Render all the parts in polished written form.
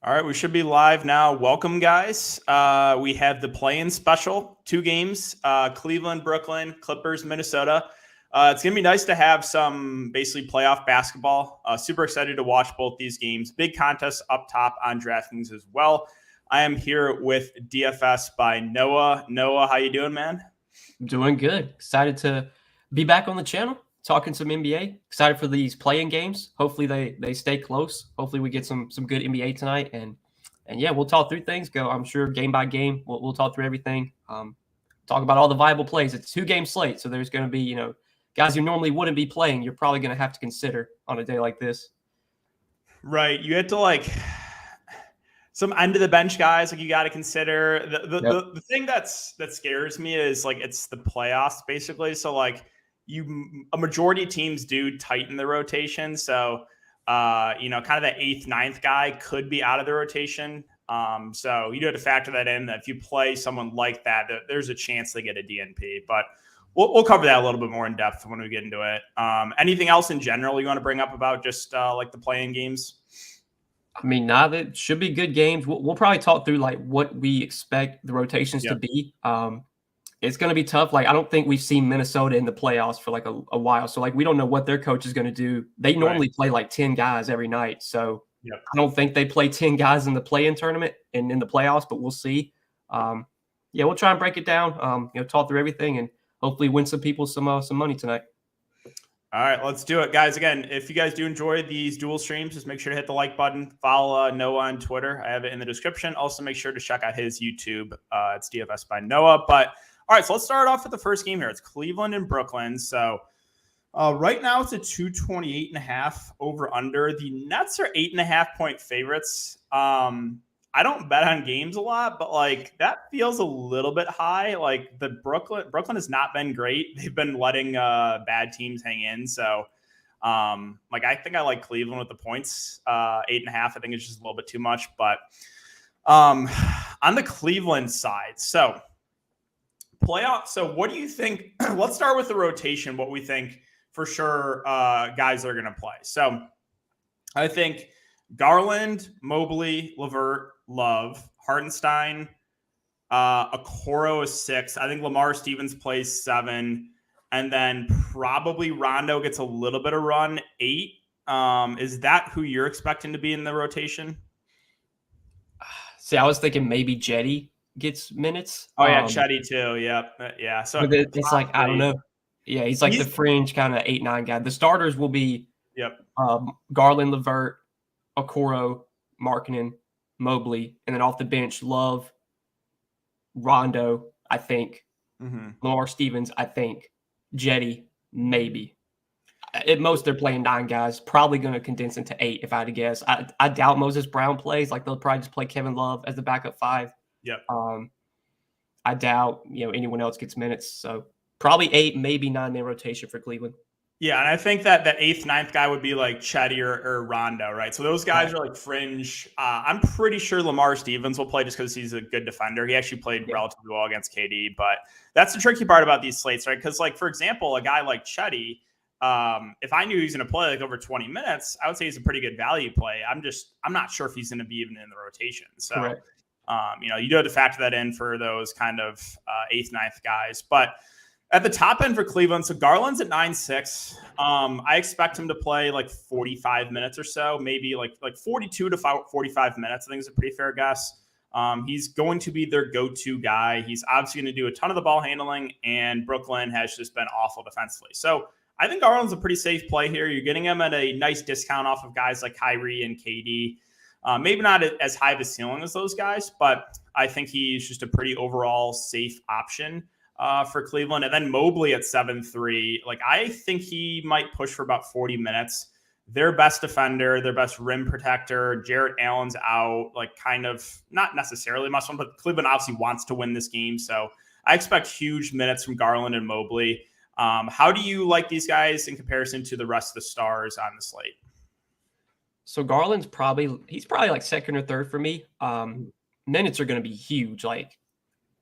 All right, we should be live now. Welcome, guys. We have the play-in special, 2 games, Cleveland, Brooklyn, Clippers, Minnesota. It's going to be nice to have some basically playoff basketball. Super excited to watch both these games. Big contest up top on Draftkings as well. I am here with DFS by Noah. Noah, how you doing, man? Doing good. Excited to be back on the channel, talking some NBA. Excited for these playing games. Hopefully they stay close. Hopefully we get some good NBA tonight. And yeah, we'll talk through things. I'm sure game by game. We'll talk through everything. Talk about all the viable plays. It's a 2-game slate, so there's going to be guys who normally wouldn't be playing. You're probably going to have to consider on a day like this. Right, you had to some end of the bench guys you got to consider. The thing that scares me is it's the playoffs basically. So a majority of teams do tighten the rotation. So kind of the 8th, 9th guy could be out of the rotation. So you do have to factor that in. That if you play someone like that, there's a chance they get a DNP. But we'll cover that a little bit more in depth when we get into it. Anything else in general you want to bring up about just the playing games? I mean, that should be good games. We'll probably talk through what we expect the rotations to be. It's going to be tough. I don't think we've seen Minnesota in the playoffs for a while. So we don't know what their coach is going to do. They normally play 10 guys every night. So I don't think they play 10 guys in the play-in tournament and in the playoffs, but we'll see. We'll try and break it down, talk through everything and hopefully win some people some money tonight. All right, let's do it, guys. Again, if you guys do enjoy these dual streams, just make sure to hit the like button. Follow Noah on Twitter. I have it in the description. Also, make sure to check out his YouTube. It's Dfsbynoah. But all right, so let's start off with the first game here. It's Cleveland and Brooklyn. So right now it's a 228.5 over under. The Nets are 8.5-point favorites. I don't bet on games a lot, but that feels a little bit high. The Brooklyn has not been great. They've been letting bad teams hang in. So I think I like Cleveland with the points. 8.5, I think it's just a little bit too much. But on the Cleveland side, so playoff. So what do you think? Let's start with the rotation. What we think for sure guys are going to play. So I think Garland, Mobley, LeVert, Love, Hartenstein, Okoro is 6. I think Lamar Stevens plays 7. And then probably Rondo gets a little bit of run, 8. Is that who you're expecting to be in the rotation? See, I was thinking maybe Jetty gets minutes. Oh, yeah, Chetty too. Yep. Yeah. So it's I don't know. Yeah, he's the fringe kind of 8-9 guy. The starters will be Garland, LeVert, Okoro, Markkanen, Mobley, and then off the bench, Love, Rondo, I think, Lamar Stevens, I think, Jetty, maybe. At most, they're playing 9 guys. Probably going to condense into 8, if I had to guess. I doubt Moses Brown plays. They'll probably just play Kevin Love as the backup 5. Yep. I doubt anyone else gets minutes. So probably 8, maybe 9-man rotation for Cleveland. Yeah, and I think that 8th, 9th guy would be Chetty or Rondo, right? So those guys are fringe. I'm pretty sure Lamar Stevens will play just because he's a good defender. He actually played relatively well against KD, but that's the tricky part about these slates, right? Because for example, a guy like Chetty, if I knew he was going to play over 20 minutes, I would say he's a pretty good value play. I'm not sure if he's going to be even in the rotation. So, you do have to factor that in for those kind of 8th, 9th guys, but at the top end for Cleveland, so Garland's at 9.6. I expect him to play 45 minutes or so, maybe like 42 to 45 minutes. I think is a pretty fair guess. He's going to be their go-to guy. He's obviously going to do a ton of the ball handling, and Brooklyn has just been awful defensively. So I think Garland's a pretty safe play here. You're getting him at a nice discount off of guys like Kyrie and KD. Maybe not as high of a ceiling as those guys, but I think he's just a pretty overall safe option for Cleveland. And then Mobley at 7.3. I think he might push for about 40 minutes. Their best defender, their best rim protector, Jarrett Allen's out, kind of not necessarily much fun, but Cleveland obviously wants to win this game. So I expect huge minutes from Garland and Mobley. How do you like these guys in comparison to the rest of the stars on the slate? So Garland's probably second or third for me. Minutes are going to be huge.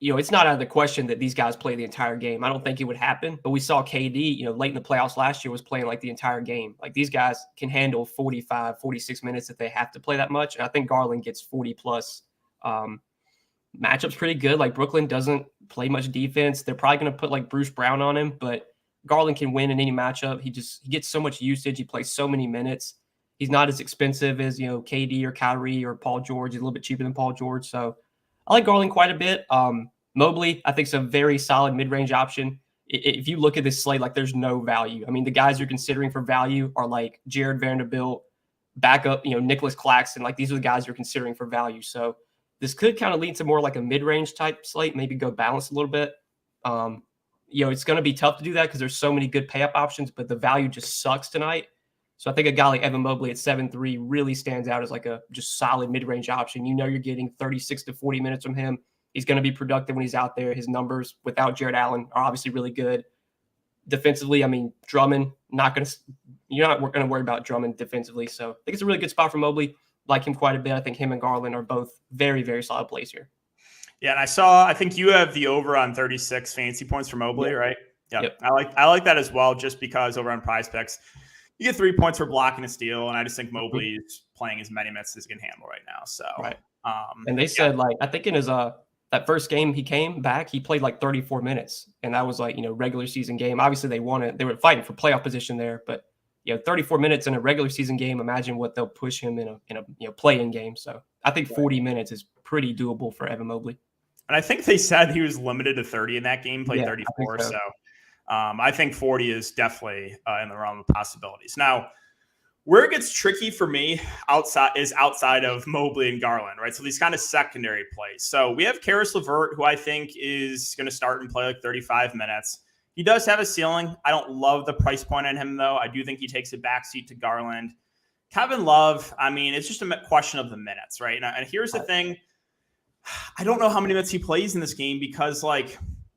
it's not out of the question that these guys play the entire game. I don't think it would happen, but we saw KD, late in the playoffs last year was playing like the entire game. Like these guys can handle 45, 46 minutes if they have to play that much. And I think Garland gets 40 plus. Matchup's pretty good. Like Brooklyn doesn't play much defense. They're probably going to put like Bruce Brown on him, but Garland can win in any matchup. He gets so much usage. He plays so many minutes. He's not as expensive as, KD or Kyrie or Paul George. He's a little bit cheaper than Paul George. So I like Garland quite a bit. Mobley, I think, is a very solid mid-range option. If you look at this slate, like there's no value. I mean, the guys you're considering for value are like Jared Vanderbilt, backup, Nicholas Claxton. Like these are the guys you're considering for value. So this could kind of lead to more like a mid-range type slate, maybe go balance a little bit. It's going to be tough to do that because there's so many good pay-up options, but the value just sucks tonight. So I think a guy like Evan Mobley at 7-3 really stands out as like a just solid mid-range option. You're getting 36 to 40 minutes from him. He's going to be productive when he's out there. His numbers without Jared Allen are obviously really good. Defensively, I mean, Drummond, you're not going to worry about Drummond defensively. So I think it's a really good spot for Mobley. Like him quite a bit. I think him and Garland are both very, very solid plays here. Yeah, and I think you have the over on 36 fantasy points for Mobley, right? Yep. I like that as well, just because over on Prize Picks, you get 3 points for blocking a steal, and I just think Mobley is playing as many minutes as he can handle right now. So, right. And they said, I think in his that first game he came back, he played like 34 minutes, and that was like regular season game. Obviously, they won it. They were fighting for playoff position there, but 34 minutes in a regular season game. Imagine what they'll push him in a play-in game. So I think 40 minutes is pretty doable for Evan Mobley. And I think they said he was limited to 30 in that game, played 34. So I think 40 is definitely in the realm of possibilities. Now, where it gets tricky for me outside of Mobley and Garland, right? So these kind of secondary plays. So we have Karis LeVert, who I think is going to start and play like 35 minutes. He does have a ceiling. I don't love the price point on him, though. I do think he takes a backseat to Garland. Kevin Love, I mean, it's just a question of the minutes, right? And here's the thing. I don't know how many minutes he plays in this game because,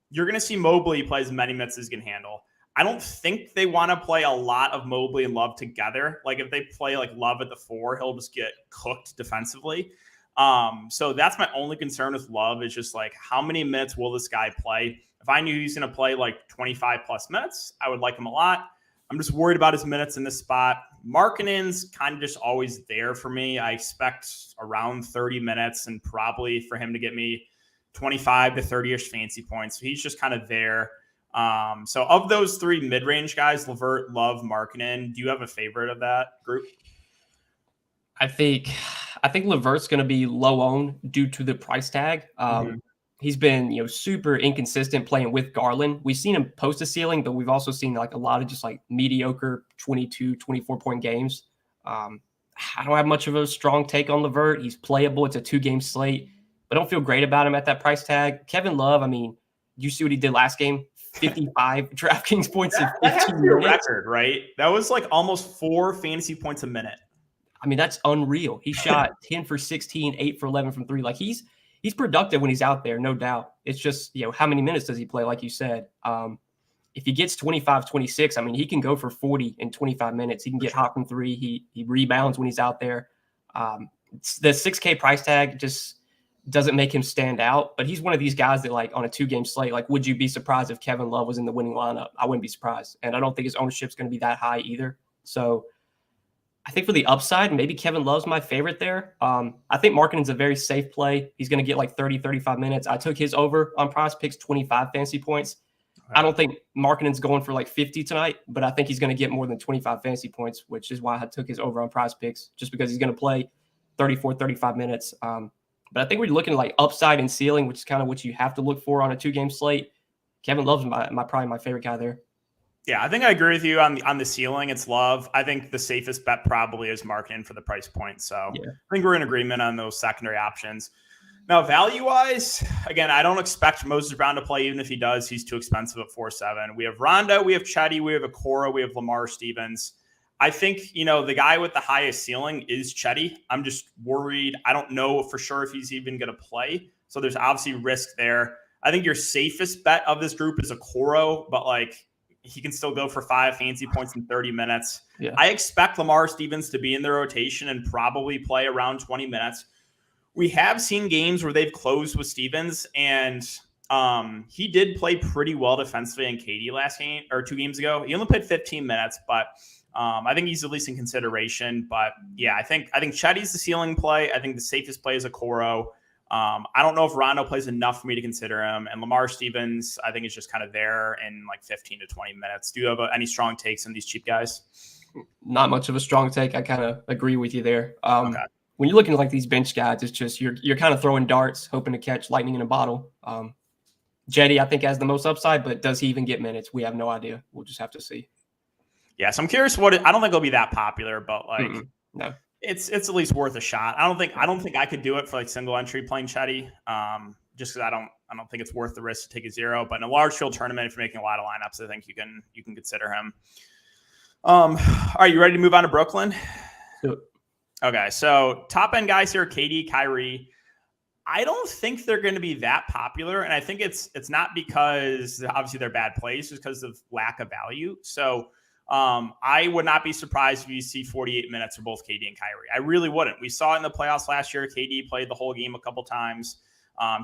you're going to see Mobley play as many minutes as he can handle. I don't think they want to play a lot of Mobley and Love together. Like, if they play, Love at the 4, he'll just get cooked defensively. So that's my only concern with Love is just, how many minutes will this guy play? If I knew he's going to play 25-plus minutes, I would like him a lot. I'm just worried about his minutes in this spot. Markkanen's kind of just always there for me. I expect around 30 minutes and probably for him to get me 25 to 30-ish fantasy points. So he's just kind of there. So of those 3 mid-range guys, LeVert, Love, Markkanen, do you have a favorite of that group? I think LeVert's going to be low owned due to the price tag. He's been, super inconsistent playing with Garland. We've seen him post a ceiling, but we've also seen a lot of just mediocre 22, 24-point games. I don't have much of a strong take on LeVert. He's playable. It's a 2-game slate, but I don't feel great about him at that price tag. Kevin Love, I mean, you see what he did last game? 55 DraftKings points in 15 minutes. Record, right? That was almost 4 fantasy points a minute. I mean, that's unreal. He shot 10 for 16, 8 for 11 from 3. He's productive when he's out there, no doubt. It's just, how many minutes does he play, like you said? If he gets 25, 26, I mean, he can go for 40 in 25 minutes. He can get hot from 3. He rebounds when he's out there. The 6K price tag just doesn't make him stand out, but he's one of these guys that on a 2-game slate, would you be surprised if Kevin Love was in the winning lineup? I wouldn't be surprised. And I don't think his ownership's going to be that high either. So I think for the upside, maybe Kevin Love's my favorite there. I think Markkanen's a very safe play. He's going to get 30, 35 minutes. I took his over on Prize Picks, 25 fantasy points. Right. I don't think Markkanen's going for 50 tonight, but I think he's going to get more than 25 fantasy points, which is why I took his over on Prize Picks, just because he's going to play 34, 35 minutes. But I think we're looking at upside and ceiling, which is kind of what you have to look for on a 2-game slate. Kevin Love's probably my favorite guy there. Yeah, I think I agree with you on the ceiling. It's Love. I think the safest bet probably is Markkanen for the price point. So I think we're in agreement on those secondary options. Now, value-wise, again, I don't expect Moses Brown to play. Even if he does, he's too expensive at 4.7. We have Rondo, we have Chetty, we have Okoro, we have Lamar Stevens. I think, the guy with the highest ceiling is Chetty. I'm just worried. I don't know for sure if he's even going to play. So there's obviously risk there. I think your safest bet of this group is Okoro, but he can still go for 5 fantasy points in 30 minutes. Yeah. I expect Lamar Stevens to be in the rotation and probably play around 20 minutes. We have seen games where they've closed with Stevens, and he did play pretty well defensively in KD last game or 2 games ago. He only played 15 minutes, but I think he's at least in consideration. But yeah, I think Chetty's the ceiling play. I think the safest play is Okoro. I don't know if Rondo plays enough for me to consider him. And Lamar Stevens, I think, is just kind of there in like 15 to 20 minutes. Do you have any strong takes on these cheap guys? Not much of a strong take. I kind of agree with you there. Okay. When you're looking at like these bench guys, it's just you're kind of throwing darts, hoping to catch lightning in a bottle. Jetty, I think, has the most upside, but does he even get minutes? We have no idea. We'll just have to see. Yeah, so I'm curious I don't think it'll be that popular, but like no. It's at least worth a shot. I don't think I could do it for like single entry playing Chetty. Just because I don't think it's worth the risk to take a 0. But in a large field tournament, if you're making a lot of lineups, I think you can consider him. All right, you ready to move on to Brooklyn? Sure. Okay, so top end guys here: KD, Kyrie. I don't think they're going to be that popular, and I think it's not because obviously they're bad plays, just because of lack of value. So I would not be surprised if you see 48 minutes for both KD and Kyrie. I really wouldn't. We saw it in the playoffs last year. KD played the whole game a couple times.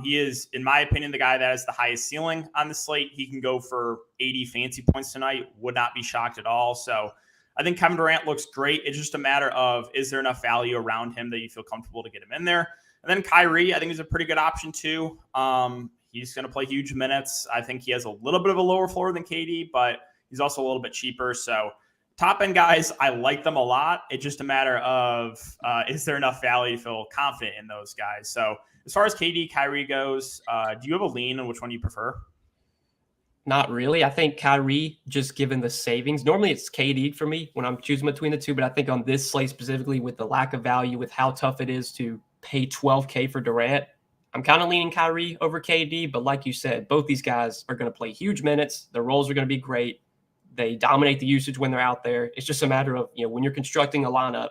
He is, in my opinion, the guy that has the highest ceiling on the slate. He can go for 80 fancy points tonight. Would not be shocked at all. So I think Kevin Durant looks great. It's just a matter of, is there enough value around him that you feel comfortable to get him in there? And then Kyrie, I think, is a pretty good option too. He's going to play huge minutes. I think he has a little bit of a lower floor than KD, but he's also a little bit cheaper. So top end guys, I like them a lot. It's just a matter of, is there enough value to feel confident in those guys? So as far as KD, Kyrie goes, do you have a lean on which one you prefer? Not really. I think Kyrie, just given the savings, normally it's KD for me when I'm choosing between the two, but I think on this slate specifically, with the lack of value, with how tough it is to pay $12K for Durant, I'm kind of leaning Kyrie over KD. But like you said, both these guys are going to play huge minutes. Their roles are going to be great. They dominate the usage when they're out there. It's just a matter of, when you're constructing a lineup,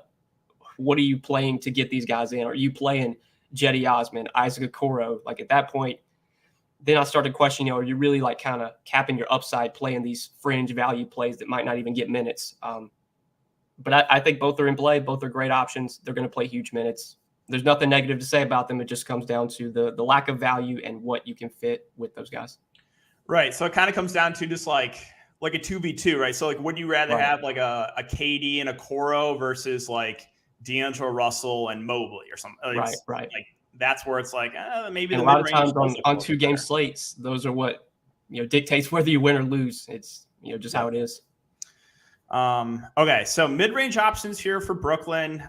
what are you playing to get these guys in? Are you playing Jetty Osman, Isaac Okoro? Like at that point, then I started questioning, are you really like kind of capping your upside playing these fringe value plays that might not even get minutes? But I think both are in play. Both are great options. They're going to play huge minutes. There's nothing negative to say about them. It just comes down to the lack of value and what you can fit with those guys. Right. So it kind of comes down to just like a 2v2, right? So like, would you rather have like a KD and a Okoro versus like D'Angelo Russell and Mobley or something? Right. Like that's where it's like maybe and the a lot of times on 2-game slates, those are what dictates whether you win or lose. It's just how it is. Okay, so mid-range options here for Brooklyn.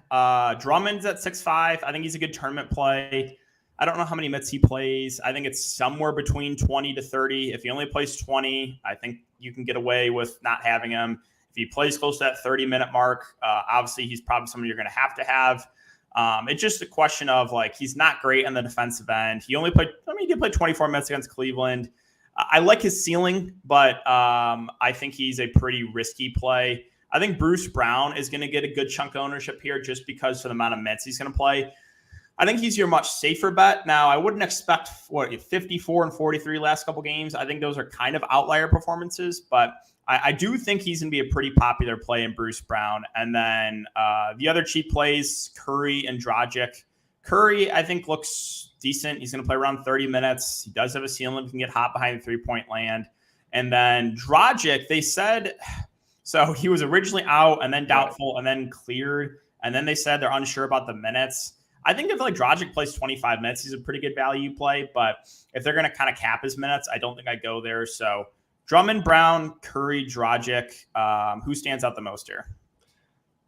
Drummond's at 6'5". I think he's a good tournament play. I don't know how many minutes he plays. I think it's somewhere between 20 to 30. If he only plays 20, I think you can get away with not having him. If he plays close to that 30-minute mark, obviously he's probably someone you're going to have. It's just a question of like, he's not great on the defensive end. He did play 24 minutes against Cleveland. I like his ceiling, but I think he's a pretty risky play. I think Bruce Brown is going to get a good chunk of ownership here just because of the amount of minutes he's going to play. I think he's your much safer bet. Now, I wouldn't expect 54 and 43 last couple games. I think those are kind of outlier performances, but I do think he's going to be a pretty popular play in Bruce Brown. And then the other cheap plays, Curry and Dragic. Curry, I think, looks decent. He's going to play around 30 minutes. He does have a ceiling. He can get hot behind the three-point land. And then Dragic, they said, so he was originally out and then doubtful and then cleared. And then they said they're unsure about the minutes. I think if like Dragic plays 25 minutes, he's a pretty good value play. But if they're going to kind of cap his minutes, I don't think I'd go there. So Drummond, Brown, Curry, Dragic, who stands out the most here?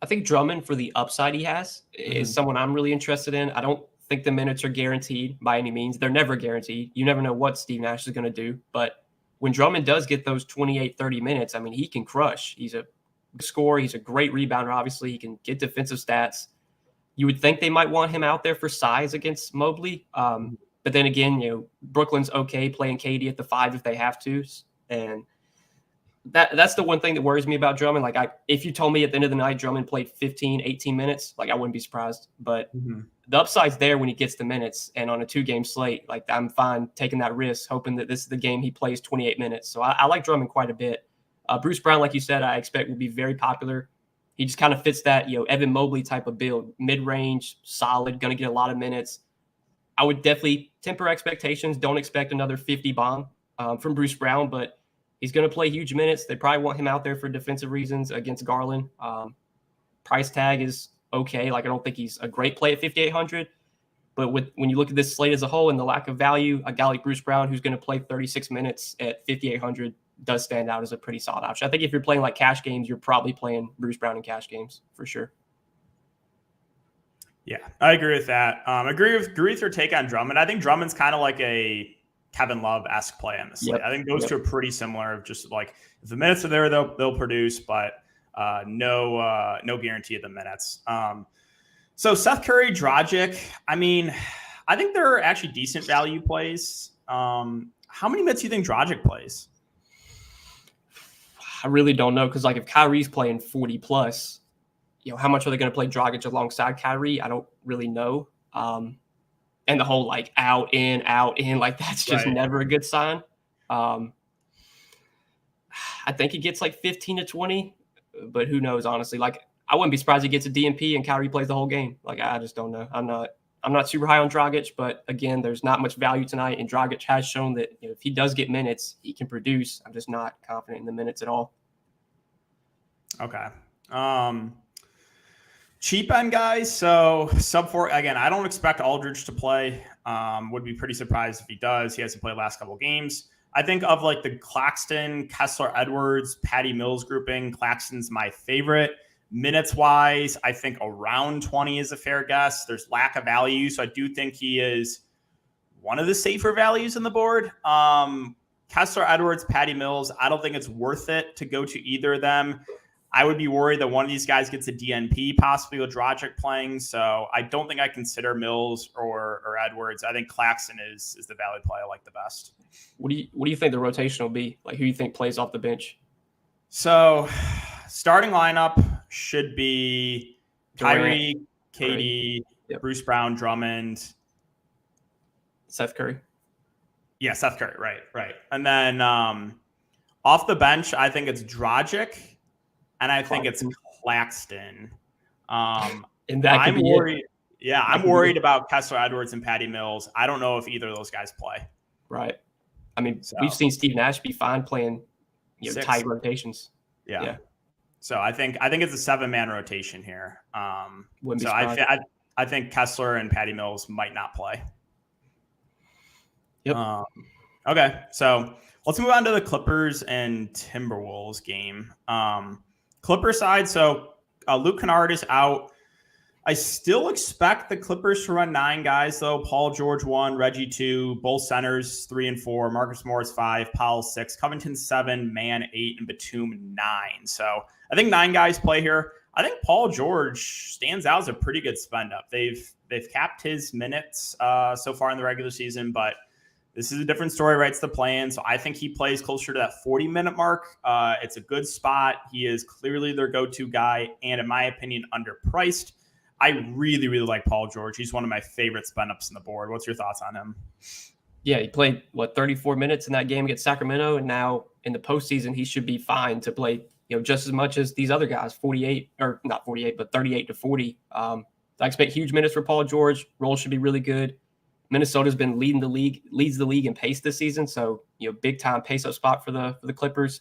I think Drummond, for the upside he has, is someone I'm really interested in. I don't think the minutes are guaranteed by any means. They're never guaranteed. You never know what Steve Nash is going to do. But when Drummond does get those 28, 30 minutes, I mean, he can crush. He's a scorer. He's a great rebounder, obviously. He can get defensive stats. You would think they might want him out there for size against Mobley. But then again, Brooklyn's okay playing KD at the 5 if they have to. And that's the one thing that worries me about Drummond. Like, if you told me at the end of the night Drummond played 15, 18 minutes, like I wouldn't be surprised. But the upside's there when he gets the minutes. And on a 2-game slate, like I'm fine taking that risk, hoping that this is the game he plays 28 minutes. So I like Drummond quite a bit. Bruce Brown, like you said, I expect will be very popular. He just kind of fits that, Evan Mobley type of build, mid-range, solid, going to get a lot of minutes. I would definitely temper expectations. Don't expect another 50 bomb from Bruce Brown, but he's going to play huge minutes. They probably want him out there for defensive reasons against Garland. Price tag is okay. Like, I don't think he's a great play at 5,800. But when you look at this slate as a whole and the lack of value, a guy like Bruce Brown, who's going to play 36 minutes at 5,800, does stand out as a pretty solid option. I think if you're playing like cash games, you're probably playing Bruce Brown in cash games for sure. Yeah, I agree with that. Agree with your take on Drummond. I think Drummond's kind of like a Kevin Love-esque play on the slate. Yep. I think those two are pretty similar. Just like if the minutes are there, they'll produce, but no guarantee of the minutes. So Seth Curry, Dragic, I mean, I think they're actually decent value plays. How many minutes do you think Dragic plays? I really don't know, because like if Kyrie's playing 40 plus, how much are they going to play Dragic alongside Kyrie? I don't really know. And the whole like out in, like that's just never a good sign. I think he gets like 15 to 20, but who knows, honestly. Like, I wouldn't be surprised he gets a DNP and Kyrie plays the whole game. Like, I just don't know. I'm not super high on Dragic, but again, there's not much value tonight, and Dragic has shown that if he does get minutes, he can produce. I'm just not confident in the minutes at all. Okay. Cheap end guys. So sub 4 again. I don't expect Aldridge to play. Would be pretty surprised if he does. He hasn't played the last couple of games. I think of like the Claxton, Kessler, Edwards, Patty Mills grouping. Claxton's my favorite. Minutes wise, I think around 20 is a fair guess. There's lack of value, so I do think he is one of the safer values in the board. Kessler, Edwards, Patty Mills, I don't think it's worth it to go to either of them. I would be worried that one of these guys gets a DNP, possibly with Dragic playing. So I don't think I consider Mills or Edwards. I think Claxton is the value play I like the best. What do you think the rotation will be? Like, who do you think plays off the bench? So starting lineup should be Kyrie, KD, Bruce Brown, Drummond, Seth Curry. Yeah, Seth Curry, right. And then off the bench, I think it's Dragic, and I think it's Claxton. And that I'm worried. Yeah, I'm worried about Kessler, Edwards, and Patty Mills. I don't know if either of those guys play. Right. I mean, we've seen Steve Nash be fine playing tight rotations. Yeah. So I think it's a 7-man rotation here. So I think Kessler and Patty Mills might not play. Yep. Okay, so let's move on to the Clippers and Timberwolves game. Clipper side, so Luke Kennard is out. I still expect the Clippers to run 9 guys, though. Paul George 1, Reggie 2, both centers 3 and 4, Marcus Morris 5, Powell 6, Covington 7, Mann 8, and Batum 9. So I think 9 guys play here. I think Paul George stands out as a pretty good spend up. They've capped his minutes so far in the regular season, but this is a different story, right? It's the plan. So I think he plays closer to that 40-minute mark. It's a good spot. He is clearly their go-to guy, and in my opinion, underpriced. I really, really like Paul George. He's one of my favorite spend ups in the board. What's your thoughts on him? Yeah, he played 34 minutes in that game against Sacramento, and now in the postseason, he should be fine to play just as much as these other guys, 48 or not 48, but 38 to 40. I expect huge minutes for Paul George. Role should be really good. Minnesota's been leads the league in pace this season, so big time pace up spot for the Clippers.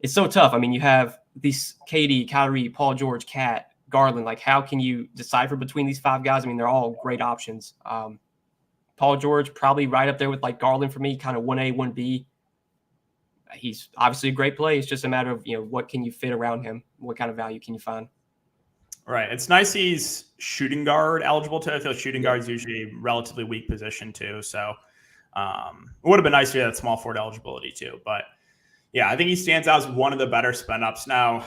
It's so tough. I mean, you have these KD, Kyrie, Paul George, Cat, Garland. Like, how can you decipher between these 5 guys? I mean, they're all great options. Paul George probably right up there with like Garland for me, kind of 1A, 1B. He's obviously a great play. It's just a matter of what can you fit around him? What kind of value can you find? Right. It's nice he's shooting guard eligible too. I feel shooting guard is usually a relatively weak position too. So it would have been nice to have that small forward eligibility too. But yeah, I think he stands out as one of the better spend ups. Now,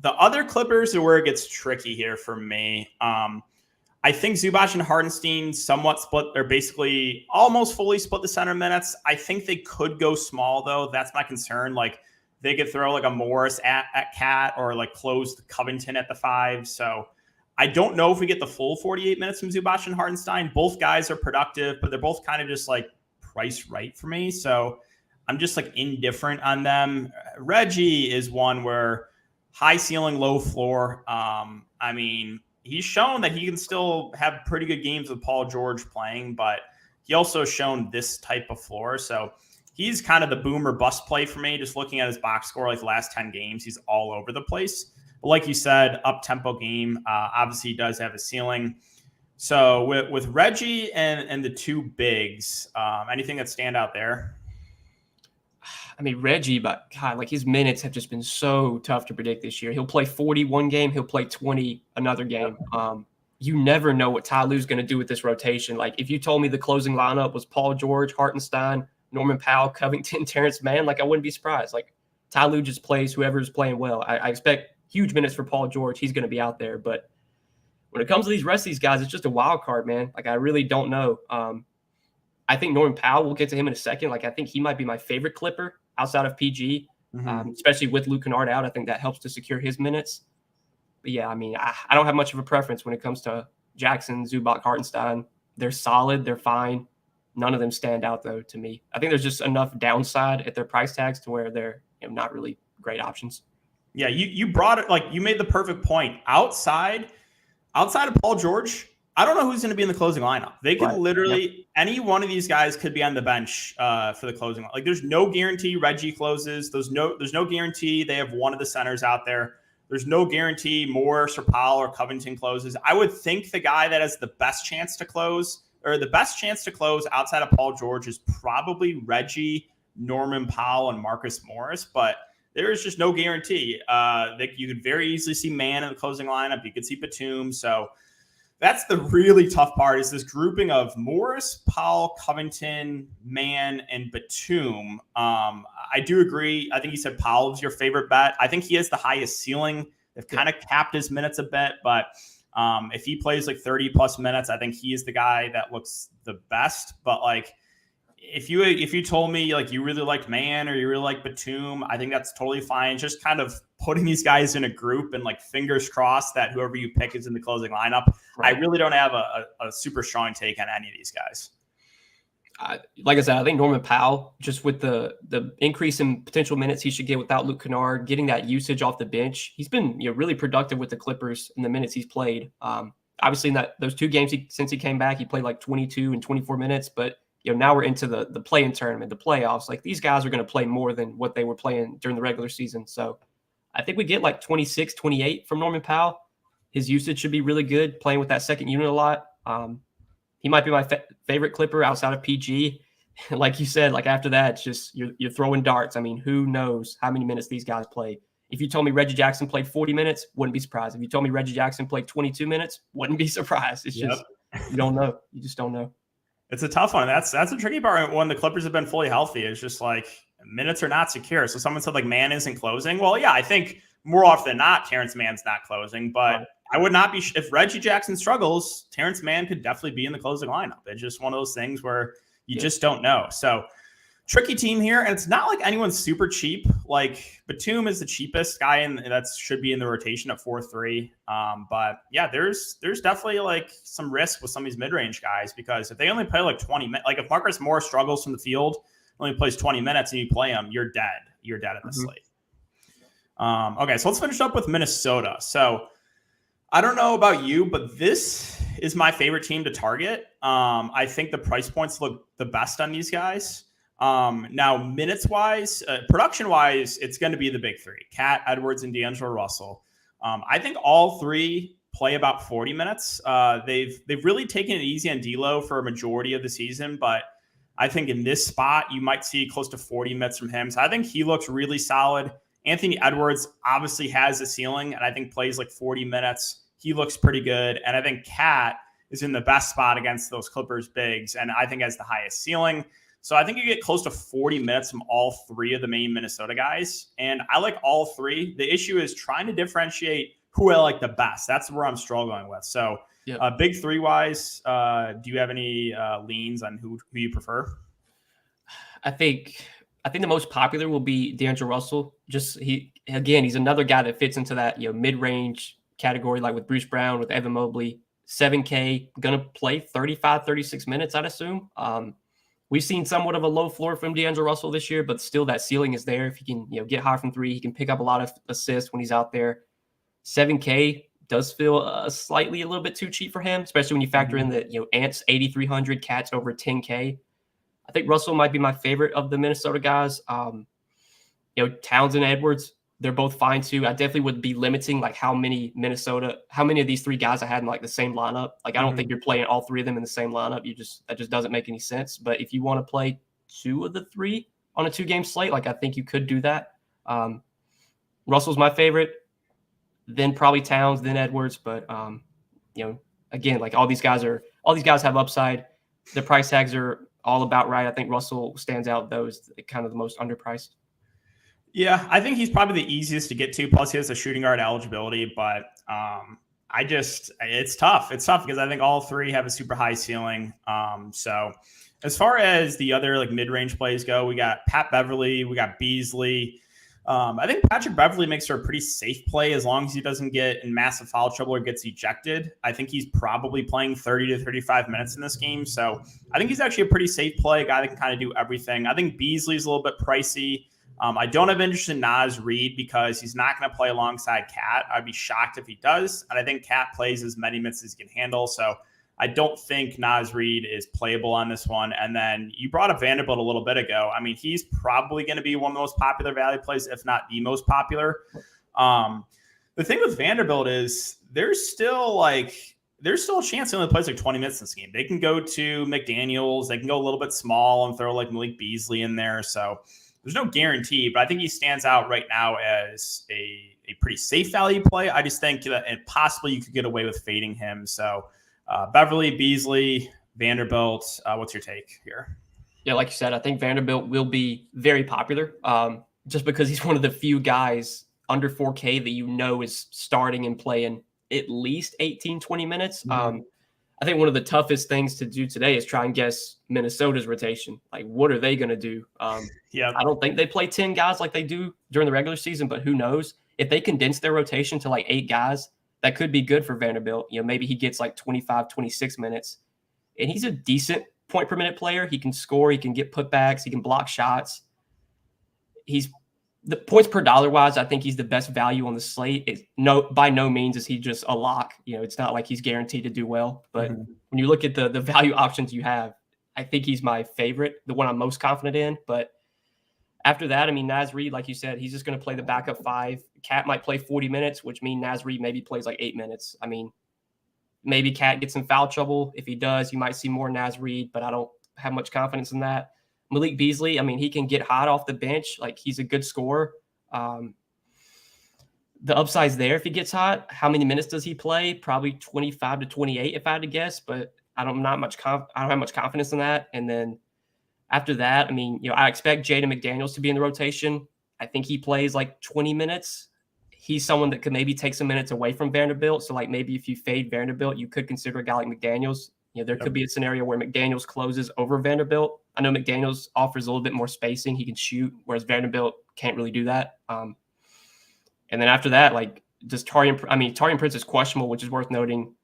the other Clippers are where it gets tricky here for me. I think Zubac and Hartenstein somewhat split, or basically almost fully split the center minutes. I think they could go small though. That's my concern. Like, they could throw like a Morris at Cat or like close the Covington at the 5. So I don't know if we get the full 48 minutes from Zubac and Hartenstein. Both guys are productive, but they're both kind of just like price right for me. So I'm just like indifferent on them. Reggie is one where high ceiling, low floor. I mean, he's shown that he can still have pretty good games with Paul George playing, but he also shown this type of floor. So he's kind of the boom or bust play for me. Just looking at his box score, like the last 10 games, he's all over the place. But like you said, up-tempo game. Obviously, he does have a ceiling. So with Reggie and the two bigs, anything that stand out there? I mean, Reggie, but God, like his minutes have just been so tough to predict this year. He'll play 40 one game, he'll play 20 another game. You never know what Ty Lue's going to do with this rotation. Like if you told me the closing lineup was Paul George, Hartenstein, Norman Powell, Covington, Terrence Mann, like I wouldn't be surprised. Like Ty Lue just plays whoever's playing well. I expect huge minutes for Paul George. He's going to be out there, but when it comes to these rest of these guys, it's just a wild card, man. Like I really don't know. I think Norman Powell, we'll get to him in a second. Like I think he might be my favorite Clipper outside of PG, especially with Luke Kennard out. I think that helps to secure his minutes. But yeah, I mean, I don't have much of a preference when it comes to Jackson, Zubac, Hartenstein. They're solid. They're fine. None of them stand out, though, to me. I think there's just enough downside at their price tags to where they're not really great options. Yeah, you brought it, like you made the perfect point. Outside of Paul George, I don't know who's going to be in the closing lineup. They could literally, any one of these guys could be on the bench for the closing lineup. Like there's no guarantee Reggie closes. There's no guarantee they have one of the centers out there. There's no guarantee Morris or Powell or Covington closes. I would think the guy that has the best chance to close outside of Paul George is probably Reggie, Norman Powell, and Marcus Morris, but there is just no guarantee. You could very easily see Mann in the closing lineup. You could see Batum. So that's the really tough part is this grouping of Morris, Powell, Covington, Mann, and Batum. I do agree. I think you said Powell was your favorite bet. I think he has the highest ceiling. They've kind of capped his minutes a bit, but if he plays like 30 plus minutes, I think he is the guy that looks the best. But like, if you told me like you really liked Mann or you really like Batum, I think that's totally fine. Just kind of putting these guys in a group and like fingers crossed that whoever you pick is in the closing lineup. Right. I really don't have a super strong take on any of these guys. Like I said, I think Norman Powell, just with the increase in potential minutes he should get without Luke Kennard, getting that usage off the bench, he's been really productive with the Clippers in the minutes he's played. Obviously, in those two games since he came back, he played like 22 and 24 minutes, but now we're into the play-in tournament, the playoffs. Like these guys are going to play more than what they were playing during the regular season. So I think we get like 26, 28 from Norman Powell. His usage should be really good, playing with that second unit a lot. He might be my favorite Clipper outside of PG. Like you said, like after that, it's just you're throwing darts. I mean, who knows how many minutes these guys play? If you told me Reggie Jackson played 40 minutes, wouldn't be surprised. If you told me Reggie Jackson played 22 minutes, wouldn't be surprised. It's just you don't know. You just don't know. It's a tough one. That's a tricky part when the Clippers have been fully healthy. It's just like minutes are not secure. So someone said like Mann isn't closing. Well, yeah, I think more often than not, Terrence Mann's not closing. But I would not be if Reggie Jackson struggles, Terrence Mann could definitely be in the closing lineup. It's just one of those things where you just don't know. So tricky team here, and it's not like anyone's super cheap. Like Batum is the cheapest guy, and that should be in the rotation at 4.3. But yeah, there's definitely like some risk with some of these mid-range guys because if they only play like 20 minutes, like if Marcus Morris struggles from the field, only plays 20 minutes, and you play him, you're dead. You're dead at the slate. Okay, so let's finish up with Minnesota. So I don't know about you, but this is my favorite team to target. I think the price points look the best on these guys. Now, minutes-wise, production-wise, it's going to be the big three, Cat, Edwards, and D'Angelo Russell. I think all three play about 40 minutes. They've really taken it easy on D'Lo for a majority of the season, but I think in this spot, you might see close to 40 minutes from him. So I think he looks really solid. Anthony Edwards obviously has a ceiling, and I think plays like 40 minutes. He looks pretty good. And I think Cat is in the best spot against those Clippers bigs, and I think has the highest ceiling. So I think you get close to 40 minutes from all three of the main Minnesota guys. And I like all three. The issue is trying to differentiate who I like the best. That's where I'm struggling with. So big three wise, do you have any leans on who you prefer? I think the most popular will be D'Angelo Russell. He's another guy that fits into that mid-range category, like with Bruce Brown, with Evan Mobley. 7K, gonna play 35, 36 minutes, I'd assume. We've seen somewhat of a low floor from D'Angelo Russell this year, but still that ceiling is there. If he can get high from three, he can pick up a lot of assists when he's out there. 7K, does feel slightly a little bit too cheap for him, especially when you factor in that, Ant's 8,300, Cat's over 10K. I think Russell might be my favorite of the Minnesota guys. Towns and Edwards, they're both fine too. I definitely would be limiting like how many of these three guys I had in like the same lineup. Like I don't think you're playing all three of them in the same lineup. That just doesn't make any sense. But if you want to play two of the three on a 2-game slate, like I think you could do that. Russell's my favorite, then probably Towns, then Edwards. But again, like all these guys have upside. The price tags are all about right. I think Russell stands out those kind of the most underpriced. Yeah, I think he's probably the easiest to get to. Plus, he has the shooting guard eligibility, but it's tough. It's tough because I think all three have a super high ceiling. So as far as the other like mid-range plays go, we got Pat Beverly, we got Beasley. I think Patrick Beverly makes her a pretty safe play as long as he doesn't get in massive foul trouble or gets ejected. I think he's probably playing 30 to 35 minutes in this game. So I think he's actually a pretty safe play, a guy that can kind of do everything. I think Beasley's a little bit pricey. I don't have interest in Naz Reid because he's not going to play alongside Cat. I'd be shocked if he does. And I think Cat plays as many minutes as he can handle. So I don't think Naz Reid is playable on this one. And then you brought up Vanderbilt a little bit ago. I mean, he's probably going to be one of the most popular value plays, if not the most popular. The thing with Vanderbilt is there's still a chance he only plays like 20 minutes in this game. They can go to McDaniels. They can go a little bit small and throw like Malik Beasley in there. So there's no guarantee, but I think he stands out right now as a pretty safe value play. I just think that possibly you could get away with fading him. So Beverly, Beasley, Vanderbilt, what's your take here? Yeah, like you said, I think Vanderbilt will be very popular just because he's one of the few guys under 4K that is starting and playing at least 18, 20 minutes. I think one of the toughest things to do today is try and guess Minnesota's rotation. Like, what are they going to do? I don't think they play 10 guys like they do during the regular season, but who knows? If they condense their rotation to like 8 guys, that could be good for Vanderbilt. Maybe he gets like 25, 26 minutes. And he's a decent point per minute player. He can score. He can get putbacks. He can block shots. The points per dollar wise, I think he's the best value on the slate. By no means is he just a lock. It's not like he's guaranteed to do well. But when you look at the value options you have, I think he's my favorite, the one I'm most confident in. But after that, I mean, Naz Reid, like you said, he's just going to play the backup 5. Cat might play 40 minutes, which means Naz Reid maybe plays like 8 minutes. I mean, maybe Cat gets in foul trouble. If he does, you might see more Naz Reid, but I don't have much confidence in that. Malik Beasley, I mean, he can get hot off the bench. Like, he's a good scorer. The upside's there if he gets hot. How many minutes does he play? Probably 25 to 28 if I had to guess, but I don't have much confidence in that. And then after that, I mean, I expect Jaden McDaniels to be in the rotation. I think he plays like 20 minutes. He's someone that could maybe take some minutes away from Vanderbilt. So like maybe if you fade Vanderbilt, you could consider a guy like McDaniels. There could be a scenario where McDaniels closes over Vanderbilt. I know McDaniels offers a little bit more spacing. He can shoot, whereas Vanderbilt can't really do that. And then after that, like just Taurean Prince is questionable, which is worth noting.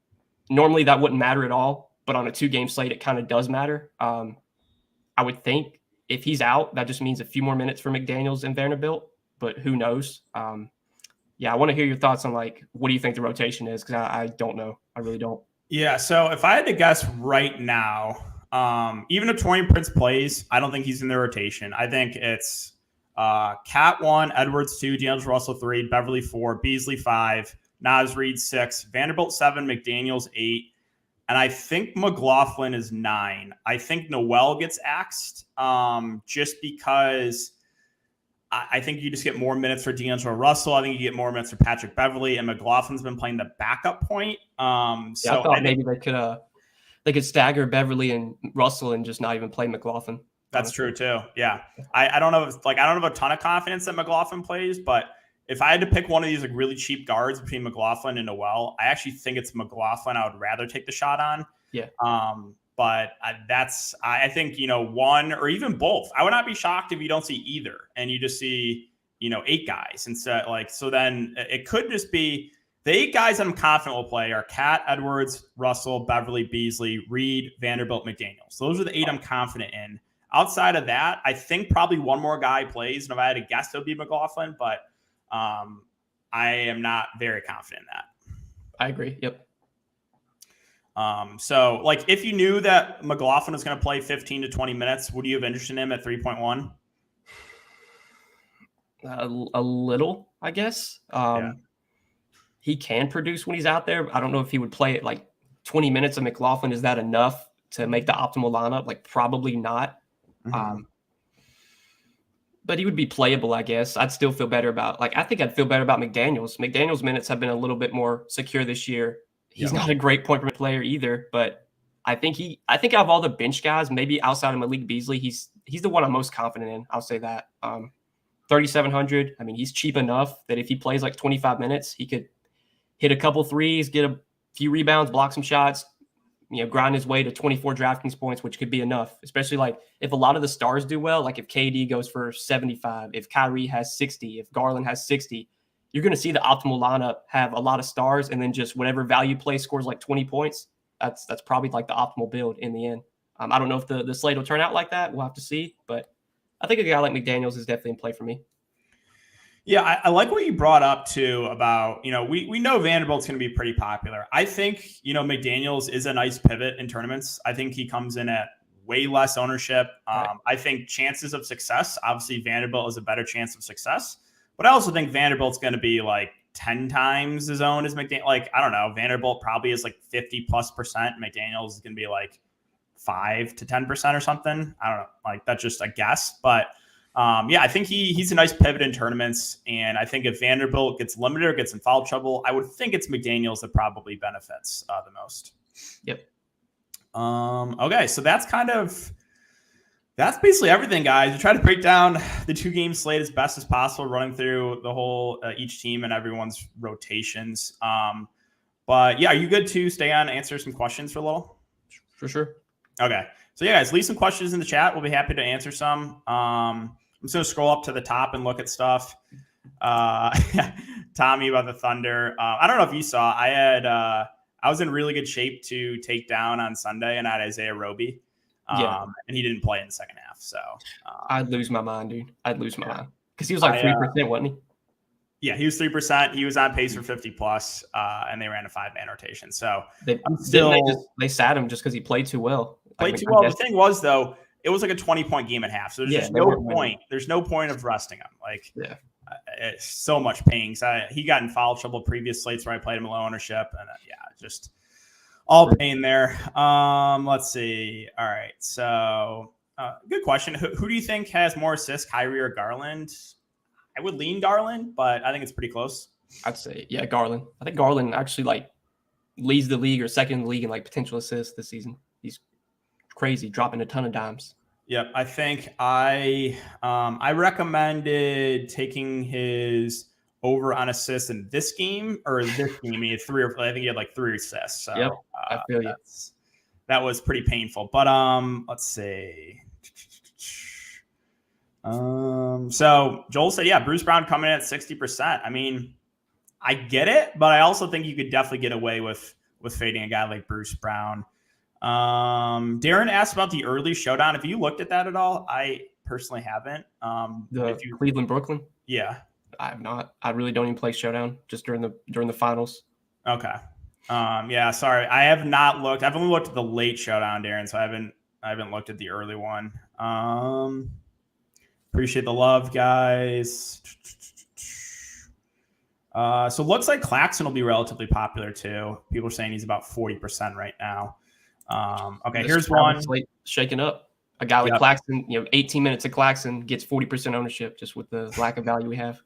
Normally that wouldn't matter at all, but on a 2-game slate, it kind of does matter. I would think if he's out, that just means a few more minutes for McDaniels and Vanderbilt, but who knows? I want to hear your thoughts on like, what do you think the rotation is? Because I don't know. I really don't. Yeah, so if I had to guess right now, even if Taurean Prince plays, I don't think he's in the rotation. I think it's Cat 1, Edwards 2, D'Angelo Russell 3, Beverly 4, Beasley 5, Naz Reid 6, Vanderbilt 7, McDaniels 8, and I think McLaughlin is 9. I think Noel gets axed just because I think you just get more minutes for D'Angelo Russell. I think you get more minutes for Patrick Beverly, and McLaughlin's been playing the backup point. I thought maybe they could stagger Beverly and Russell and just not even play McLaughlin. That's true too. Yeah, I don't know. I don't have a ton of confidence that McLaughlin plays, but if I had to pick one of these like really cheap guards between McLaughlin and Noel, I actually think it's McLaughlin. I would rather take the shot on. Yeah. But I think, one or even both. I would not be shocked if you don't see either and you just see, 8 guys. And so then it could just be the 8 guys that I'm confident will play are Cat, Edwards, Russell, Beverly, Beasley, Reid, Vanderbilt, McDaniels. Those are the 8 I'm confident in. Outside of that, I think probably one more guy plays. And if I had to guess, it would be McLaughlin, but I am not very confident in that. I agree. Yep. So like if you knew that McLaughlin was going to play 15 to 20 minutes, would you have interested in him at 3.1? A little, I guess. He can produce when he's out there. I don't know if he would play it like 20 minutes of McLaughlin. Is that enough to make the optimal lineup? Like probably not. But he would be playable, I guess. I'd still feel better about I think I'd feel better about McDaniels. McDaniels' minutes have been a little bit more secure this year. He's not a great point per player either, but I think out of all the bench guys, maybe outside of Malik Beasley, he's the one I'm most confident in. I'll say that. 3,700. I mean, he's cheap enough that if he plays like 25 minutes, he could hit a couple threes, get a few rebounds, block some shots, grind his way to 24 DraftKings points, which could be enough, especially like if a lot of the stars do well, like if KD goes for 75, if Kyrie has 60, if Garland has 60, you're going to see the optimal lineup have a lot of stars, and then just whatever value play scores like 20 points. That's probably like the optimal build in the end. I don't know if the slate will turn out like that. We'll have to see, but I think a guy like McDaniels is definitely in play for me. Yeah, I like what you brought up too about, we know Vanderbilt's going to be pretty popular. I think, McDaniels is a nice pivot in tournaments. I think he comes in at way less ownership. Right. I think chances of success, obviously Vanderbilt is a better chance of success, but I also think Vanderbilt's going to be like 10 times his own as McDaniels. Like, I don't know, Vanderbilt probably is like 50+%. McDaniels is going to be like 5 to 10% or something. I don't know. Like that's just a guess, but I think he's a nice pivot in tournaments, and I think if Vanderbilt gets limited or gets in foul trouble, I would think it's McDaniels that probably benefits the most. Yep. Okay, so that's basically everything, guys. We try to break down the 2-game slate as best as possible, running through the whole each team and everyone's rotations. But yeah, are you good to stay on, answer some questions for a little? For sure. Okay. So yeah, guys, leave some questions in the chat. We'll be happy to answer some. I'm just going to scroll up to the top and look at stuff. Tommy about the Thunder. I don't know if you saw, I was in really good shape to take down on Sunday, and I had Isaiah Roby. And he didn't play in the second half. So I'd lose my mind, dude. I'd lose my mind. Because he was like 3%, wasn't he? Yeah, he was 3%. He was on pace for 50+, and they ran a 5-man rotation. So they sat him just because he played too well. The thing was, though, it was like a 20-point game at half. So there's just no point. There's no point of resting him. It's so much pain. So he got in foul trouble previous slates where I played him low ownership, and just all pain there. Let's see. All right. So good question. Who do you think has more assists, Kyrie or Garland? I would lean Garland, but I think it's pretty close. I'd say, Garland. I think Garland actually leads the league or second in the league in potential assists this season. He's crazy, dropping a ton of dimes. Yep, I think I recommended taking his over on assists in this game He had 3 or I think he had 3 assists. So yep, I feel you. That was pretty painful. But let's see. So Joel said, Bruce Brown coming in at 60%. I mean, I get it, but I also think you could definitely get away with fading a guy like Bruce Brown. Darren asked about the early showdown. Have you looked at that at all? I personally haven't. Cleveland Brooklyn? Yeah. I have not. I really don't even play showdown just during the finals. Okay. Sorry. I have not looked. I've only looked at the late showdown, Darren, so I haven't looked at the early one. Appreciate the love, guys. So it looks like Claxton will be relatively popular too. People are saying he's about 40% right now. Here's one. Shaking up. A guy like Claxton, 18 minutes of Claxton gets 40% ownership just with the lack of value we have.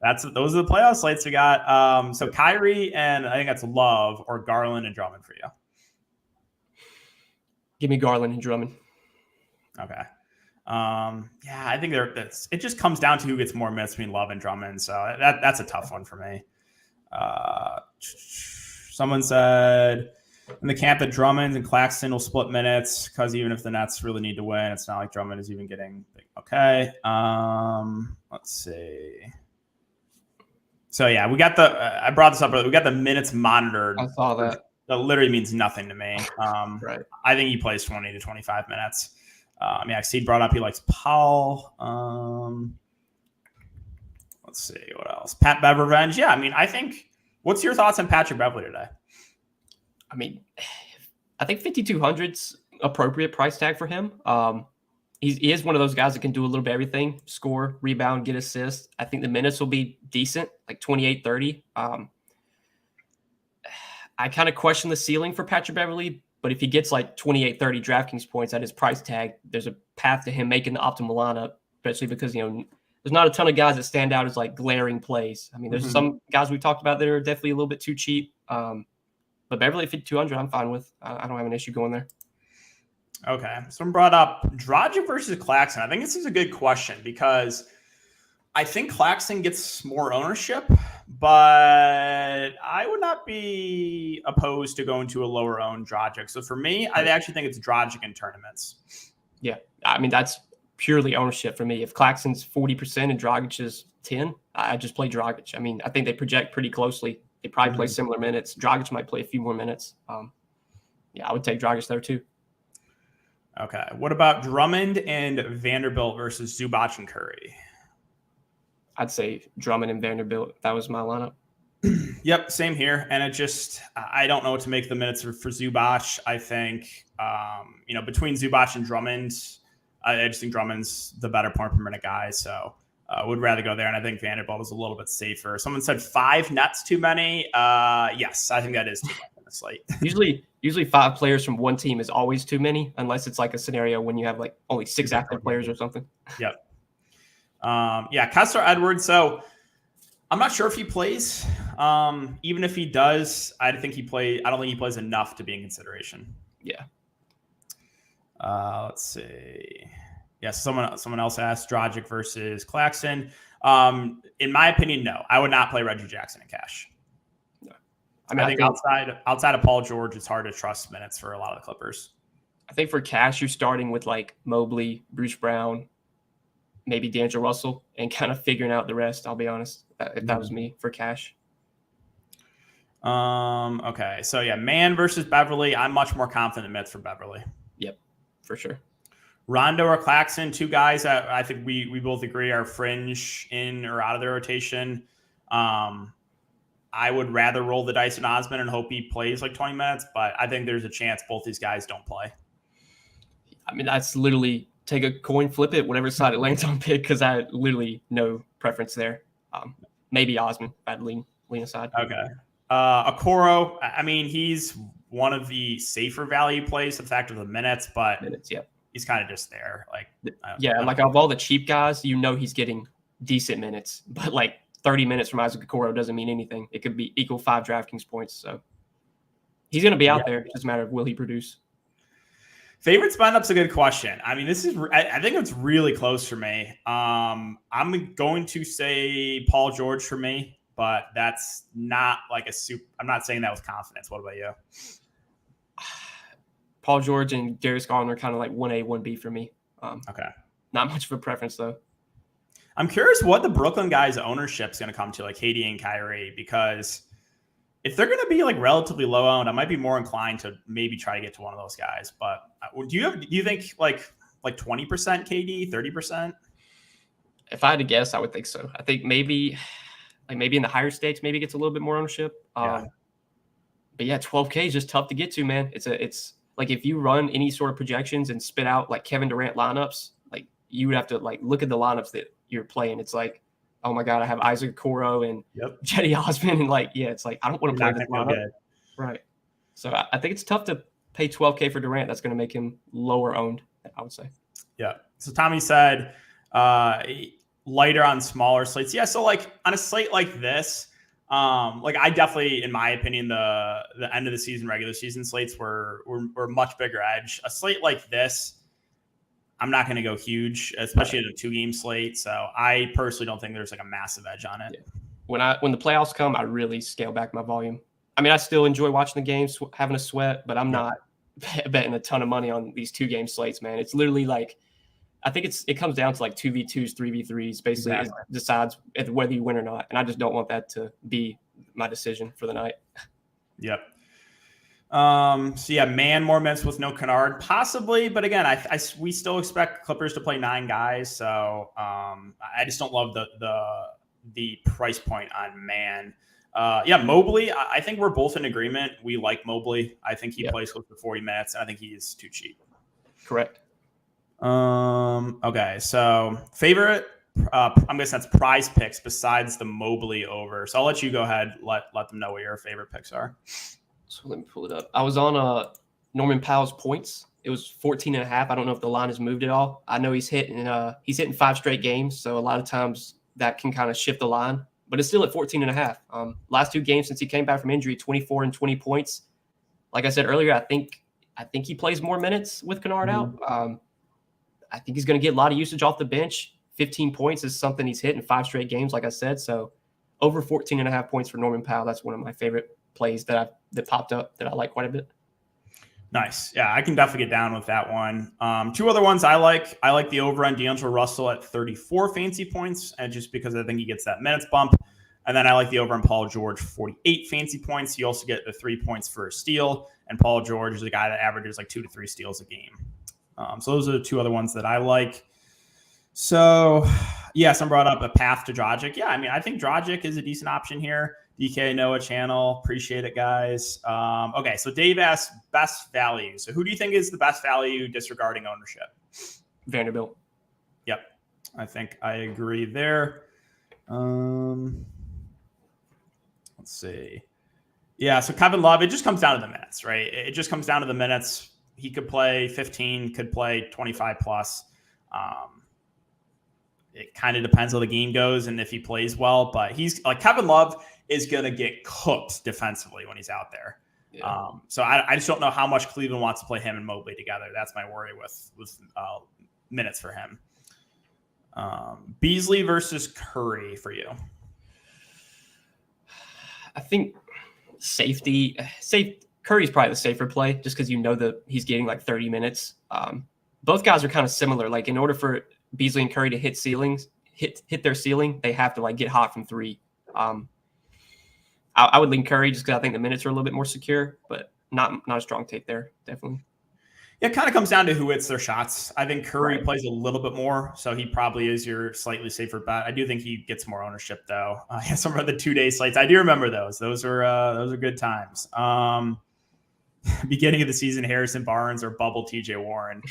Those are the playoff slates we got. So Kyrie and I think that's Love or Garland and Drummond for you. Give me Garland and Drummond. Okay. I think it just comes down to who gets more minutes between Love and Drummond. So that's a tough one for me. Someone said in the camp that Drummond and Claxton will split minutes because even if the Nets really need to win, it's not like Drummond is even getting big. Okay. Let's see. So we got I brought this up earlier. We got the minutes monitored. I saw that. That literally means nothing to me. Right. I think he plays 20 to 25 minutes. Steve brought up he likes Paul. Let's see what else. Pat Bev Revenge. I think What's your thoughts on Patrick Beverley today? I mean, I think 5,200's appropriate price tag for him. He is one of those guys that can do a little bit of everything: score, rebound, get assists. I think the minutes will be decent, like 28, 30. I kind of question the ceiling for Patrick Beverley, but if he gets like 28, 30 DraftKings points at his price tag, there's a path to him making the optimal lineup, especially because, there's not a ton of guys that stand out as like glaring plays. I mean, there's some guys we talked about that are definitely a little bit too cheap. But Beverley at 5,200, I'm fine with. I don't have an issue going there. Okay. Someone brought up Dragic versus Claxton. I think this is a good question because I think Claxton gets more ownership, but I would not be opposed to going to a lower owned Dragic. So for me, I actually think it's Dragic in tournaments. Yeah. I mean, that's purely ownership for me. If Claxton's 40% and Dragic is 10, I just play Dragic. I mean, I think they project pretty closely. They probably play similar minutes. Dragic might play a few more minutes. Yeah, I would take Dragic there too. Okay. What about Drummond and Vanderbilt versus Zubac and Curry? I'd say Drummond and Vanderbilt. That was my lineup. Yep, same here. And I don't know what to make the minutes for Zubac. I think, between Zubac and Drummond, I just think Drummond's the better point per minute guy. So would rather go there. And I think Vanderbilt is a little bit safer. Someone said 5 nets too many. Yes, I think that is too many on the slate. Usually 5 players from one team is always too many, unless it's like a scenario when you have like only 6 active players or something. Yep. Kessler Edwards. So I'm not sure if he plays. Even if he does, I don't think he plays enough to be in consideration. Yeah. Let's see. Yeah, someone else asked Dragic versus Claxton. In my opinion, no. I would not play Reggie Jackson in cash. No. I think outside of Paul George, it's hard to trust minutes for a lot of the Clippers. I think for cash, you're starting with like Mobley, Bruce Brown, maybe D'Angelo Russell, and kind of figuring out the rest. I'll be honest, if that was me for cash. Okay. So yeah, Man versus Beverly. I'm much more confident in minutes for Beverly. Yep, for sure. Rondo or Claxton, 2 guys that I think we both agree are fringe in or out of their rotation. I would rather roll the dice on Osman and hope he plays like 20 minutes, but I think there's a chance both these guys don't play. I mean, that's literally take a coin, flip it, whatever side it lands on, pick, because I literally no preference there. Maybe Osman, I'd lean aside. Okay. Okoro, I mean, he's one of the safer value plays, the fact of the minutes, but he's kind of just there. Like of all the cheap guys, he's getting decent minutes, but like 30 minutes from Isaac Okoro doesn't mean anything. It could be equal 5 DraftKings points. So he's going to be out there. It doesn't matter will he produce. Favorite spend up's a good question. I mean, I think it's really close for me. I'm going to say Paul George for me, but that's not like I'm not saying that with confidence. What about you? Paul George and Darius Garland are kind of like 1A, 1B for me. Okay. Not much of a preference though. I'm curious what the Brooklyn guys' ownership is going to come to, like KD and Kyrie, because if they're going to be like relatively low owned, I might be more inclined to maybe try to get to one of those guys. But do you think like 20% KD, 30%? If I had to guess, I would think so. I think maybe in the higher stakes, maybe gets a little bit more ownership. But yeah, 12K is just tough to get to, man. It's like if you run any sort of projections and spit out like Kevin Durant lineups, like you would have to like look at the lineups that you're playing. It's like, oh my God, I have Isaac Okoro and Cedi Osman, and it's like I don't want to play this lineup. Right. So I think it's tough to pay 12K for Durant. That's going to make him lower owned, I would say. Yeah. So Tommy said lighter on smaller slates. Yeah. So like on a slate like this, I definitely, in my opinion, the end of the season, regular season slates were much bigger edge. A slate like this, I'm not going to go huge, especially in a 2-game slate. So I personally don't think there's like a massive edge on it. Yeah. When the playoffs come, I really scale back my volume. I mean, I still enjoy watching the games, having a sweat, but I'm not betting a ton of money on these 2-game slates, man. It's literally like, I think it comes down to like 2v2s, 3v3s. Basically, it decides whether you win or not. And I just don't want that to be my decision for the night. Yep. Man, more minutes with no Kennard, possibly, but again, we still expect Clippers to play 9 guys, so I just don't love the price point on Man. Mobley, I think we're both in agreement. We like Mobley. I think he plays close to 40 minutes. I think he is too cheap. Correct. Okay, so favorite, I'm guessing that's prize picks besides the Mobley over. So I'll let you go ahead, let them know what your favorite picks are. So let me pull it up. I was on Norman Powell's points. It was 14.5. I don't know if the line has moved at all. I know he's hitting 5 straight games, so a lot of times that can kind of shift the line. But it's still at 14.5. Last 2 games since he came back from injury, 24 and 20 points. Like I said earlier, I think he plays more minutes with Kennard out. I think he's going to get a lot of usage off the bench. 15 points is something he's hit in 5 straight games, like I said. So over 14.5 points for Norman Powell. That's one of my favorite plays that popped up that I like quite a bit. Nice. Yeah, I can definitely get down with that one. 2 other ones I like. I like the over on D'Angelo Russell at 34 fantasy points, and just because I think he gets that minutes bump. And then I like the over on Paul George, 48 fantasy points. You also get the 3 points for a steal, and Paul George is a guy that averages like 2 to 3 steals a game. So those are the 2 other ones that I like. So, some brought up a path to Dragic. Yeah, I mean, I think Dragic is a decent option here. DK Noah channel. Appreciate it, guys. Okay, so Dave asked best value. So who do you think is the best value disregarding ownership? Vanderbilt. Yep, I think I agree there. Let's see. Yeah, so Kevin Love, it just comes down to the minutes, right? It just comes down to the minutes. He could play 15, could play 25 plus. It kind of depends how the game goes and if he plays well, but he's like Kevin Love is going to get cooked defensively when he's out there. Yeah. So I just don't know how much Cleveland wants to play him and Mobley together. That's my worry with minutes for him. Beasley versus Curry for you. I think Curry's probably the safer play just because that he's getting like 30 minutes. Both guys are kind of similar. Like in order for Beasley and Curry to hit their ceiling, they have to like get hot from 3. I would lean Curry just because I think the minutes are a little bit more secure, but not a strong take there, definitely. Yeah, it kind of comes down to who hits their shots. I think Curry plays a little bit more, so he probably is your slightly safer bet. I do think he gets more ownership, though. Some of the 2-day slates, I do remember those. Those are good times. Beginning of the season, Harrison Barnes or bubble TJ Warren.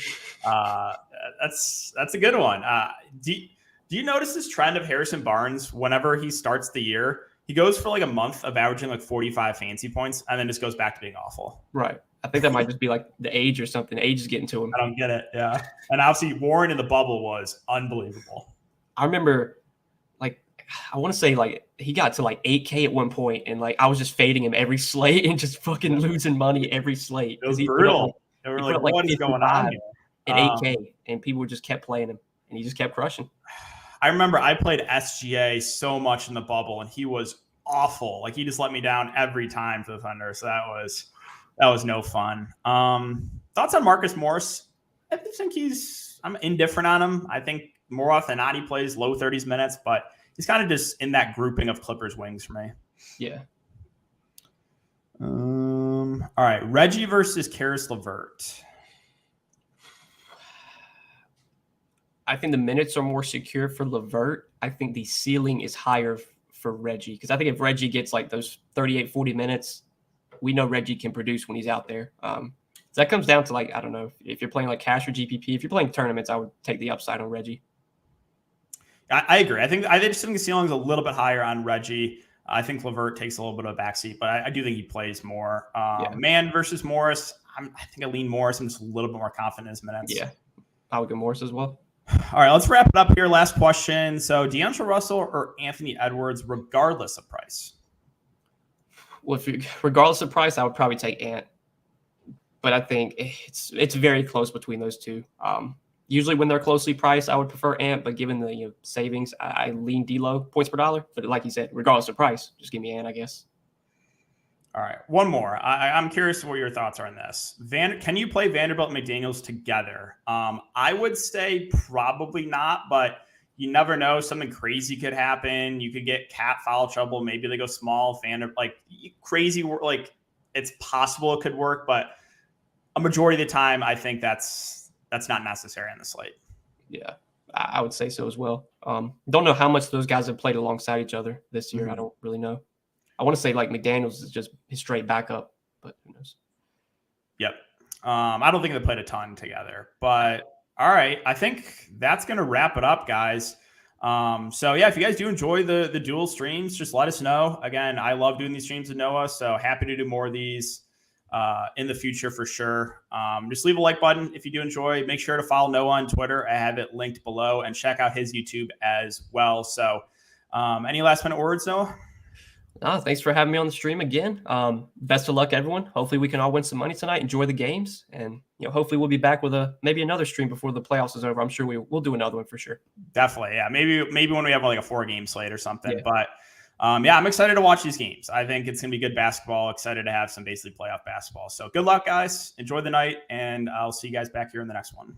That's a good one. Do you notice this trend of Harrison Barnes whenever he starts the year? He goes for like a month of averaging like 45 fantasy points and then just goes back to being awful. Right. I think that might just be like the age or something. The age is getting to him. I don't get it. Yeah. And obviously Warren in the bubble was unbelievable. I remember I want to say like he got to like 8K at one point and like I was just fading him every slate and just fucking losing money every slate. It was brutal. They were like, what is going on here? At 8K and people just kept playing him and he just kept crushing. I remember I played SGA so much in the bubble and he was awful. Like he just let me down every time for the Thunder. So that was no fun. Thoughts on Marcus Morris? I think I'm indifferent on him. I think more often than not he plays low 30s minutes, but he's kind of just in that grouping of Clippers wings for me. Yeah. All right. Reggie versus Karis LeVert. I think the minutes are more secure for LeVert. I think the ceiling is higher for Reggie because I think if Reggie gets like those 38, 40 minutes, we know Reggie can produce when he's out there. So that comes down to like, I don't know, if you're playing like cash or GPP, if you're playing tournaments, I would take the upside on Reggie. I agree. I just think the ceiling is a little bit higher on Reggie. I think LeVert takes a little bit of a backseat, but I do think he plays more. Man versus Morris, I think I lean Morris. I'm just a little bit more confident in his minutes. Yeah, I would go Morris as well. All right, let's wrap it up here. Last question. So D'Angelo Russell or Anthony Edwards, regardless of price? Well, regardless of price, I would probably take Ant. But I think it's very close between those two. Usually when they're closely priced, I would prefer Ant, but given the savings, I lean D'Lo points per dollar. But like you said, regardless of price, just give me Ant, I guess. All right, one more. I'm curious what your thoughts are on this. Can you play Vanderbilt and McDaniels together? I would say probably not, but you never know. Something crazy could happen. You could get cat foul trouble. Maybe they go small. Crazy. Like it's possible it could work, but a majority of the time, I think that's not necessary on the slate. Yeah, I would say so as well. Don't know how much those guys have played alongside each other this year. Mm-hmm. I don't really know. I want to say like McDaniels is just his straight backup, but who knows? Yep. I don't think they played a ton together, but all right. I think that's going to wrap it up, guys. So yeah, if you guys do enjoy the dual streams, just let us know. Again, I love doing these streams with Noah, so happy to do more of these in the future for sure. Just leave a like button if you do enjoy. Make sure to follow Noah on Twitter. I have it linked below, and check out his YouTube as well. So any last minute words, Noah? Thanks for having me on the stream again. Best of luck, everyone. Hopefully we can all win some money tonight. Enjoy the games, and hopefully we'll be back with maybe another stream before the playoffs is over. I'm sure we'll do another one for sure. Definitely, yeah. Maybe when we have like a 4-game slate or something. Yeah. But yeah, I'm excited to watch these games. I think it's gonna be good basketball. Excited to have some basically playoff basketball. So good luck, guys. Enjoy the night, and I'll see you guys back here in the next one.